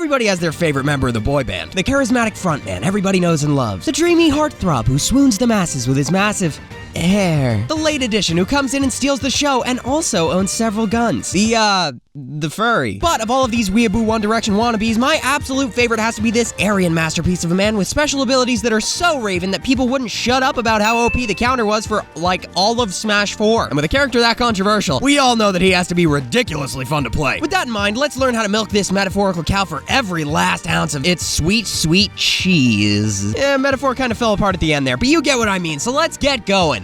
Everybody has their favorite member of the boy band. The charismatic frontman everybody knows and loves. The dreamy heartthrob who swoons the masses with his massive hair. The late edition who comes in and steals the show and also owns several guns. The furry. But of all of these weeaboo One Direction wannabes, my absolute favorite has to be this Aryan masterpiece of a man with special abilities that are so Raven that people wouldn't shut up about how OP the counter was for, like, all of Smash 4. And with a character that controversial, we all know that he has to be ridiculously fun to play. With that in mind, let's learn how to milk this metaphorical cow for every last ounce of its sweet, sweet cheese. Yeah, metaphor kind of fell apart at the end there, but you get what I mean, so let's get going.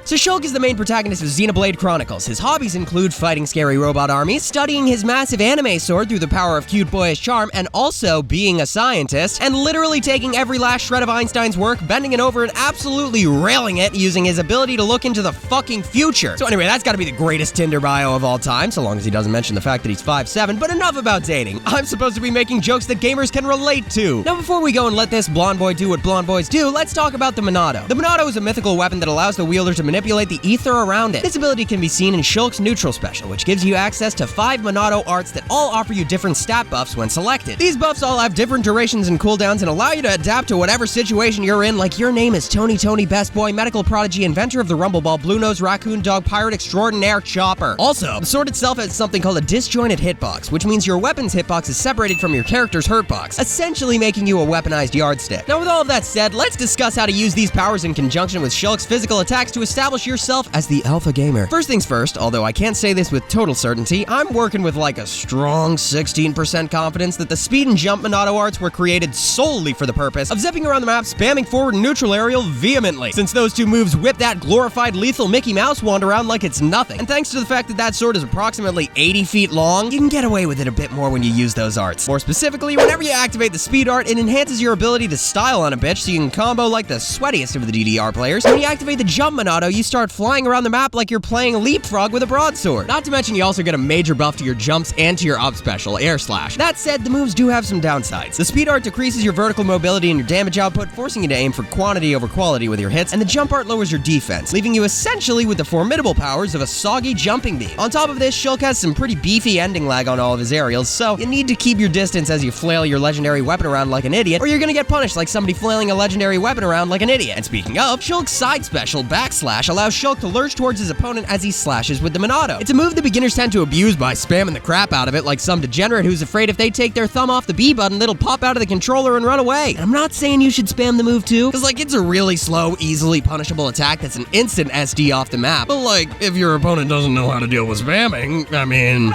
So Shulk is the main protagonist of Xenoblade Chronicles. His hobbies include fighting scary robot armies, studying his massive anime sword through the power of cute boyish charm, and also being a scientist, and literally taking every last shred of Einstein's work, bending it over and absolutely railing it using his ability to look into the fucking future. So anyway, that's gotta be the greatest Tinder bio of all time, so long as he doesn't mention the fact that he's 5'7", but enough about dating. I'm supposed to be making jokes that gamers can relate to. Now before we go and let this blonde boy do what blonde boys do, let's talk about the Monado. The Monado is a mythical weapon that allows the wielder to manipulate the ether around it. This ability can be seen in Shulk's neutral special, which gives you access to 5 Monado arts that all offer you different stat buffs when selected. These buffs all have different durations and cooldowns and allow you to adapt to whatever situation you're in, like your name is Tony, Best Boy, Medical Prodigy, Inventor of the Rumble Ball, Blue Nose, Raccoon Dog, Pirate Extraordinaire, Chopper. Also, the sword itself has something called a disjointed hitbox, which means your weapon's hitbox is separated from your character's hurtbox, essentially making you a weaponized yardstick. Now with all of that said, let's discuss how to use these powers in conjunction with Shulk's physical attacks to establish yourself as the alpha gamer. First things first, although I can't say this with total certainty, I'm working with like a strong 16% confidence that the speed and jump Monado arts were created solely for the purpose of zipping around the map, spamming forward and neutral aerial vehemently, since those two moves whip that glorified lethal Mickey Mouse wand around like it's nothing. And thanks to the fact that that sword is approximately 80 feet long, you can get away with it a bit more when you use those arts. More specifically, whenever you activate the speed art, it enhances your ability to style on a bitch so you can combo like the sweatiest of the DDR players. When you activate the jump Monado, you start flying around the map like you're playing leapfrog with a broadsword. Not to mention you also get a major buff to your jumps and to your up special, Air Slash. That said, the moves do have some downsides. The speed art decreases your vertical mobility and your damage output, forcing you to aim for quantity over quality with your hits, and the jump art lowers your defense, leaving you essentially with the formidable powers of a soggy jumping beam. On top of this, Shulk has some pretty beefy ending lag on all of his aerials, so you need to keep your distance as you flail your legendary weapon around like an idiot, or you're gonna get punished like somebody flailing a legendary weapon around like an idiot. And speaking of, Shulk's side special, Backslash, allows Shulk to lurch towards his opponent as he slashes with the Monado. It's a move that beginners tend to abuse by spamming the crap out of it like some degenerate who's afraid if they take their thumb off the B button, it'll pop out of the controller and run away. And I'm not saying you should spam the move too, because like it's a really slow, easily punishable attack that's an instant SD off the map. But like, if your opponent doesn't know how to deal with spamming, I mean...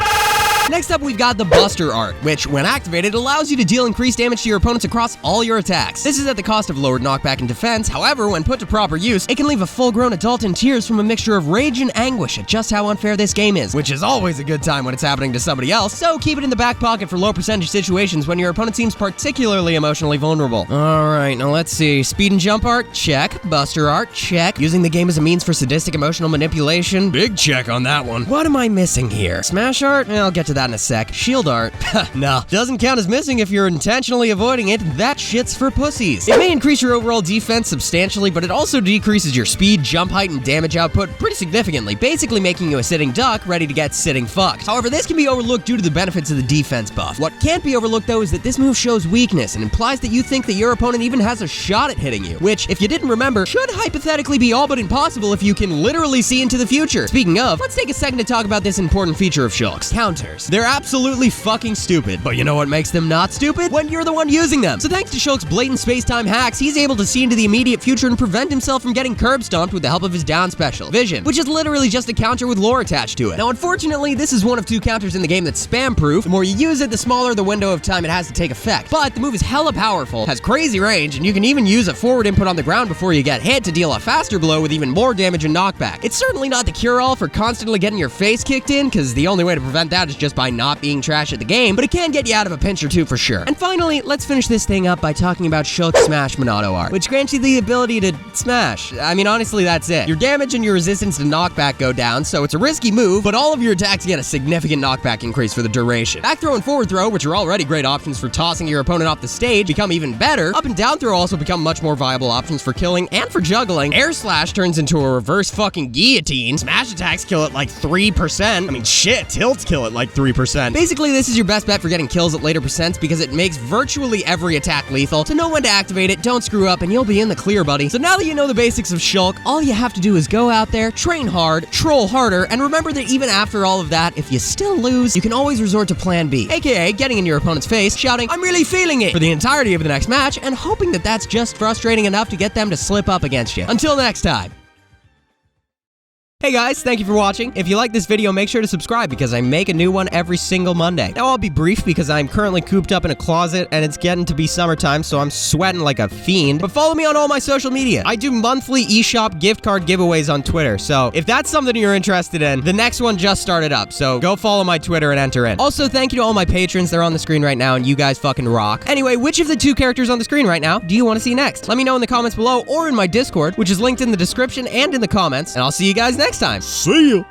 Next up, we've got the Buster art, which, when activated, allows you to deal increased damage to your opponents across all your attacks. This is at the cost of lowered knockback and defense. However, when put to proper use, it can leave a full-grown adult in tears from a mixture of rage and anguish at just how unfair this game is, which is always a good time when it's happening to somebody else, so keep it in the back pocket for low percentage situations when your opponent seems particularly emotionally vulnerable. Alright, now let's see. Speed and jump art? Check. Buster art? Check. Using the game as a means for sadistic emotional manipulation? Big check on that one. What am I missing here? Smash art? I'll get to that in a sec. Shield art? No. Doesn't count as missing if you're intentionally avoiding it. That shit's for pussies. It may increase your overall defense substantially, but it also decreases your speed, jump height, and damage output pretty significantly, basically making you a sitting duck ready to get sitting fucked. However, this can be overlooked due to the benefits of the defense buff. What can't be overlooked though is that this move shows weakness and implies that you think that your opponent even has a shot at hitting you, which, if you didn't remember, should hypothetically be all but impossible if you can literally see into the future. Speaking of, let's take a second to talk about this important feature of Shulk's. Counters. They're absolutely fucking stupid, but you know what makes them not stupid? When you're the one using them. So thanks to Shulk's blatant space-time hacks, he's able to see into the immediate future and prevent himself from getting curb stomped with the help of his down special, Vision, which is literally just a counter with lore attached to it. Now, unfortunately, this is one of 2 counters in the game that's spam-proof. The more you use it, the smaller the window of time it has to take effect. But the move is hella powerful, has crazy range, and you can even use a forward input on the ground before you get hit to deal a faster blow with even more damage and knockback. It's certainly not the cure-all for constantly getting your face kicked in, because the only way to prevent that is just by not being trash at the game, but it can get you out of a pinch or two for sure. And finally, let's finish this thing up by talking about Shulk's Smash Monado art, which grants you the ability to smash. I mean, honestly, that's it. Your damage and your resistance to knockback go down, so it's a risky move, but all of your attacks get a significant knockback increase for the duration. Back throw and forward throw, which are already great options for tossing your opponent off the stage, become even better. Up and down throw also become much more viable options for killing and for juggling. Air Slash turns into a reverse fucking guillotine. Smash attacks kill it like 3%. I mean, shit, tilts kill it like 3%. 3%. Basically, this is your best bet for getting kills at later percents because it makes virtually every attack lethal. To know when to activate it, don't screw up, and you'll be in the clear, buddy. So now that you know the basics of Shulk, all you have to do is go out there, train hard, troll harder, and remember that even after all of that, if you still lose, you can always resort to plan B, aka getting in your opponent's face, shouting, "I'm really feeling it," for the entirety of the next match, and hoping that that's just frustrating enough to get them to slip up against you. Until next time. Hey guys, thank you for watching. If you like this video, make sure to subscribe because I make a new one every single Monday. Now I'll be brief because I'm currently cooped up in a closet and it's getting to be summertime, so I'm sweating like a fiend. But follow me on all my social media. I do monthly eShop gift card giveaways on Twitter, so if that's something you're interested in, the next one just started up, so go follow my Twitter and enter in. Also, thank you to all my patrons. They're on the screen right now and you guys fucking rock. Anyway, which of the two characters on the screen right now do you want to see next? Let me know in the comments below or in my Discord, which is linked in the description and in the comments, and I'll see you guys next time. See ya!